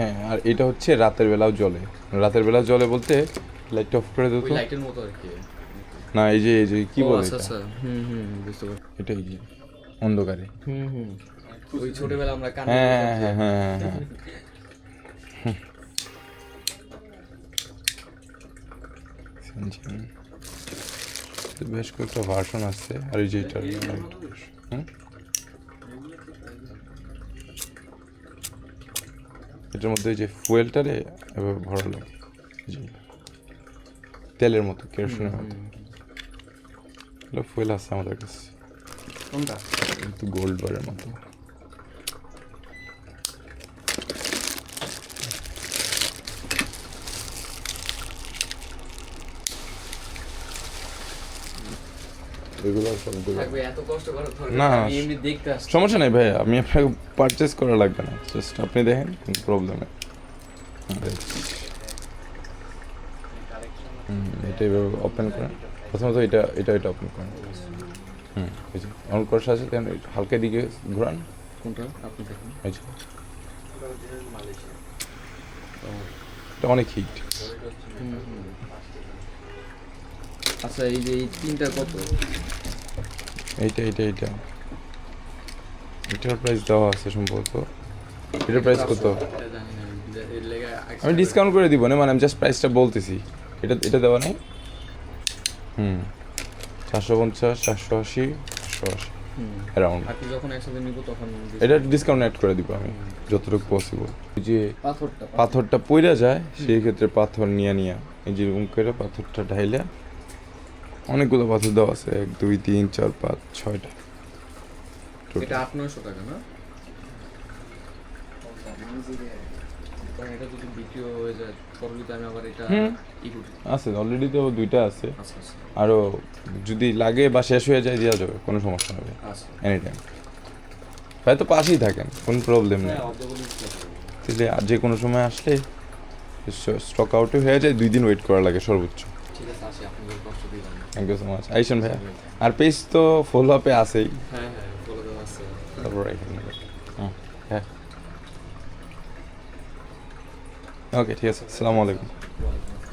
হ্যাঁ, আর এটা হচ্ছে রাতের বেলাও জ্বলে। রাতের বেলা জ্বলে বলতে লাইট অফ করে দিত, লাইটের মতো আর কি। না এই যে কি বলে আচ্ছা এটা? আচ্ছা, বুঝতে পারছি। এটা এই যে অন্ধকারে। ওই ছোটবেলা আমরা কানে হ্যাঁ বলতাম যে হ্যাঁ হ্যাঁ হ্যাঁ হ্যাঁ। বেশ কয়েকটা ভার্সন আছে, আর এই যে এটার এটার মধ্যে যে ফুয়েলটারে এভাবে ভরালো, জি তেলের মতো, কেরোসিনের মতো। এগুলো ফুয়েল আছে আমাদের কাছে, কোনটা? কিন্তু গোল্ড বারের মতো। এগুলো সবগুলো থাকবে, এত কষ্ট করার দরকার না, নেই, আমি এমনি দেখতে আসছি। সমস্যা নেই ভাই, আমি আপনাকে পারচেস করা লাগবে না, জাস্ট আপনি দেখেন, কোনো প্রবলেম নেই। এটা এভাবে ওপেন করেন, প্রথমত এটা ওপেন করেন। এই যে অন করার সাথে সাথে হালকা দিকে ঘোরান, কোনটা আপনি দেখুন। এই যে এটা অনেক হিট। আচ্ছা, এই যে এই তিনটা কত? এইটা এটার প্রাইস দেওয়া আছে সম্ভবত। এটার প্রাইস কত? এটা জানি না, এর লেগে আমি ডিসকাউন্ট করে দিব না, মানে আমি জাস্ট প্রাইসটা বলতেছি। এটা দেওয়া নেই। 450, 480, 480 অ্যারাউন্ড। আর কি যখন একসাথে নিব তখন এটা ডিসকাউন্ট অ্যাড করে দিব আমি যতটুকু পসিবল। যে পাথরটা পাথরটা পইরা যায় সেই ক্ষেত্রে পাথর নিয়ে এই যেরকম করে পাথরটা ঢাইলা, অনেকগুলো পাথর দেওয়া আছে, 1 2 3 4 5 6টা। এটা 800-900 টাকা না? কারণ এটা যদি বিক্রি হয়ে যায় পরবর্তীতে আমি আবার এটা আছে অলরেডি, তো 2টা আছে, আচ্ছা আচ্ছা আরও যদি লাগে বা শেষ হয়ে যায় দেওয়া যাবে, কোনো সমস্যা হবে, আচ্ছা। Any time. হয়তো পাশেই থাকেন, কোনো প্রবলেম নেই। তাহলে আর যে কোনো সময় আসলে স্টক আউটে হয়ে যায়, 2 দিন ওয়েট করা লাগে সর্বোচ্চ। ঠিক আছে, আসি, আপনাদের কষ্ট দিলাম। থ্যাংক ইউ সো মাচ, আইসেন ভাইয়া। আর পেজ তো ফলো আপে আছেই, হ্যাঁ হ্যাঁ, বলে দেওয়া আছে। তারপর এখানে হ্যাঁ, ওকে ঠিক আছে, আসসালামু আলাইকুম। ওয়ালাইকুম আসসালাম।